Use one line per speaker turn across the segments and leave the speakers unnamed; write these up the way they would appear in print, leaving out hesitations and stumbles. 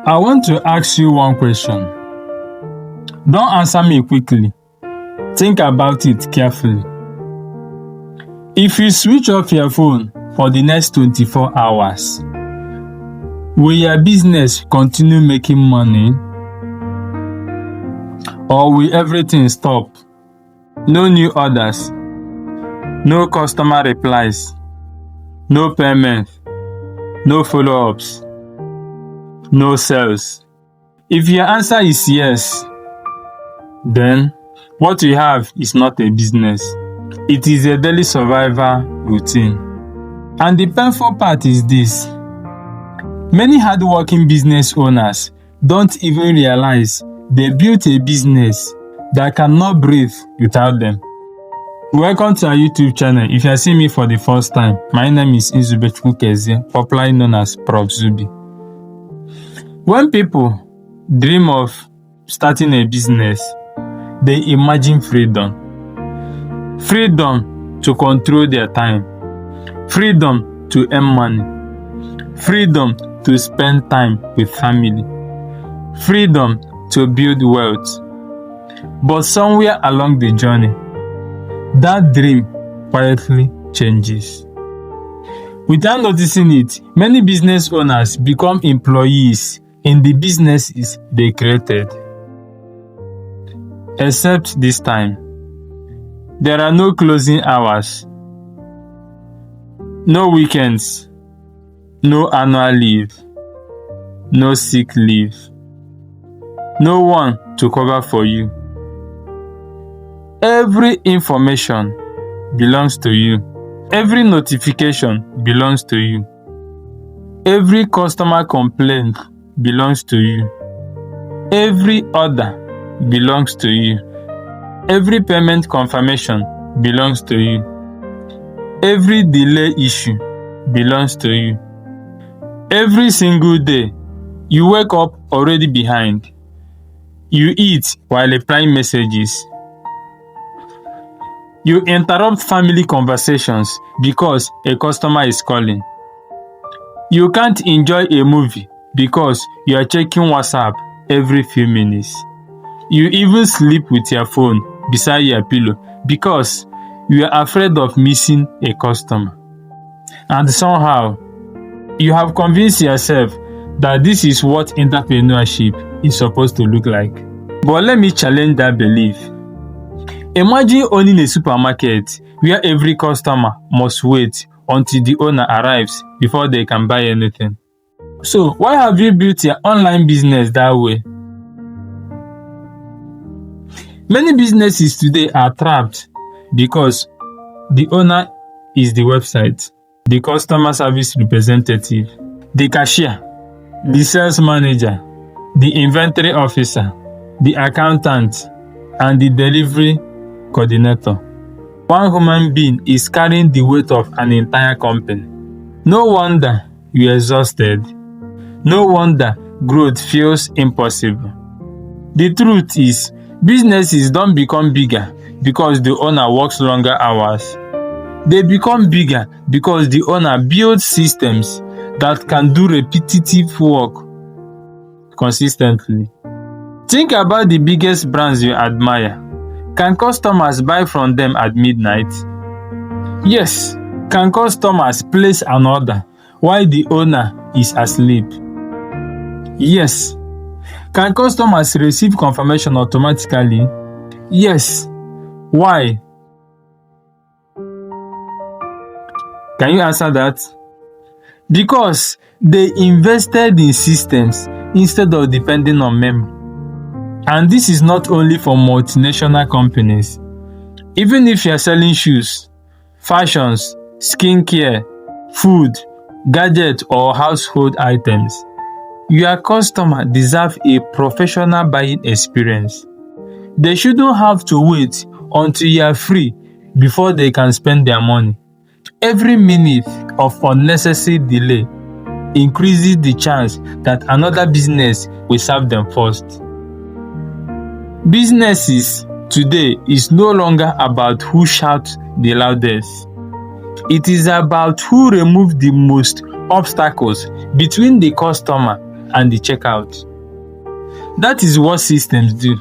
I want to ask you one question. Don't answer me quickly. Think about it carefully. If you switch off your phone for the next 24 hours, will your business continue making money? Or will everything stop? No new orders, no customer replies, no payment, no follow-ups, no sales. If your answer is yes, then what you have is not a business. It is a daily survival routine. And the painful part is this. Many hardworking business owners don't even realize they built a business that cannot breathe without them. Welcome to our YouTube channel. If you are seeing me for the first time, my name is Zubby, popularly known as Prof Zubby. When people dream of starting a business, they imagine freedom. Freedom to control their time. Freedom to earn money. Freedom to spend time with family. Freedom to build wealth. But somewhere along the journey, that dream quietly changes. Without noticing it, many business owners become employees in the businesses they created. Except this time, there are no closing hours, no weekends, no annual leave, no sick leave, no one to cover for you. Every information belongs to you. Every notification belongs to you. Every customer complaint belongs to you. Every order belongs to you. Every payment confirmation belongs to you. Every delay issue belongs to you. Every single day, you wake up already behind. You eat while replying messages. You interrupt family conversations because a customer is calling. You can't enjoy a movie because you are checking WhatsApp every few minutes. You even sleep with your phone beside your pillow because you are afraid of missing a customer. And somehow, you have convinced yourself that this is what entrepreneurship is supposed to look like. But let me challenge that belief. Imagine owning a supermarket where every customer must wait until the owner arrives before they can buy anything. So, why have you built your online business that way? Many businesses today are trapped because the owner is the website, the customer service representative, the cashier, the sales manager, the inventory officer, the accountant, and the delivery coordinator. One human being is carrying the weight of an entire company. No wonder you're exhausted. No wonder growth feels impossible. The truth is, businesses don't become bigger because the owner works longer hours. They become bigger because the owner builds systems that can do repetitive work consistently. Think about the biggest brands you admire. Can customers buy from them at midnight? Yes. Can customers place an order while the owner is asleep? Yes. Can customers receive confirmation automatically? Yes. Why? Can you answer that? Because they invested in systems instead of depending on memory. And this is not only for multinational companies. Even if you are selling shoes, fashions, skincare, food, gadgets, or household items, your customer deserves a professional buying experience. They shouldn't have to wait until you are free before they can spend their money. Every minute of unnecessary delay increases the chance that another business will serve them first. Businesses today is no longer about who shouts the loudest. It is about who removes the most obstacles between the customer and the checkout. That is what systems do.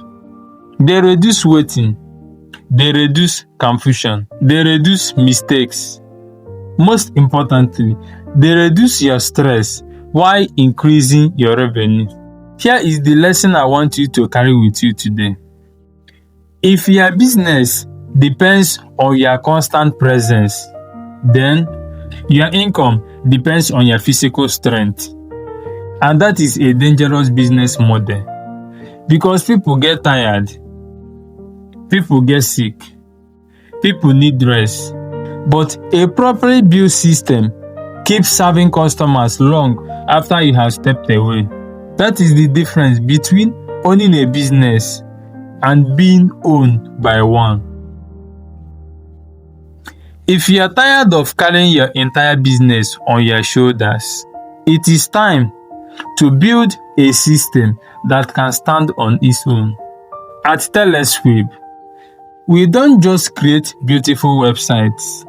They reduce waiting, they reduce confusion, they reduce mistakes. Most importantly, they reduce your stress while increasing your revenue. Here is the lesson I want you to carry with you today. If your business depends on your constant presence, then your income depends on your physical strength. And that is a dangerous business model because people get tired, people get sick, people need rest. But a properly built system keeps serving customers long after you have stepped away. That is the difference between owning a business and being owned by one. If you are tired of carrying your entire business on your shoulders, it is time to build a system that can stand on its own. At TELESQUIB, we don't just create beautiful websites.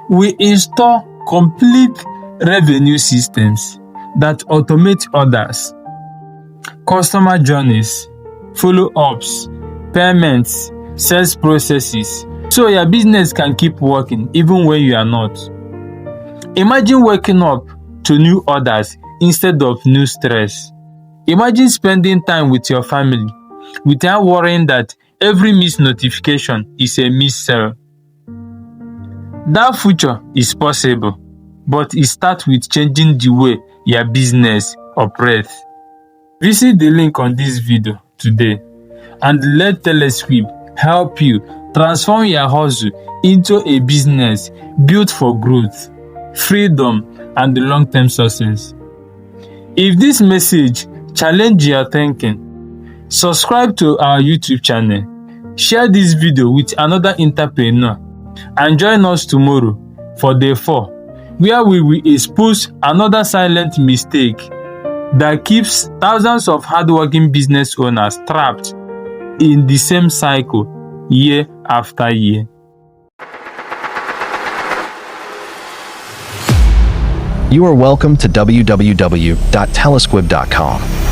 We install complete revenue systems that automate orders, customer journeys, follow-ups, payments, sales processes, so your business can keep working even when you are not. Imagine waking up to new orders instead of new stress. Imagine spending time with your family without worrying that every missed notification is a missed sale. That future is possible, but it starts with changing the way your business operates. Visit the link on this video today and let TELESQUIB help you transform your hustle into a business built for growth, freedom, and long-term success. If this message challenges your thinking, subscribe to our YouTube channel, share this video with another entrepreneur, and join us tomorrow for day 4, where we will expose another silent mistake that keeps thousands of hardworking business owners trapped in the same cycle year after year.
You are welcome to www.telesquib.com.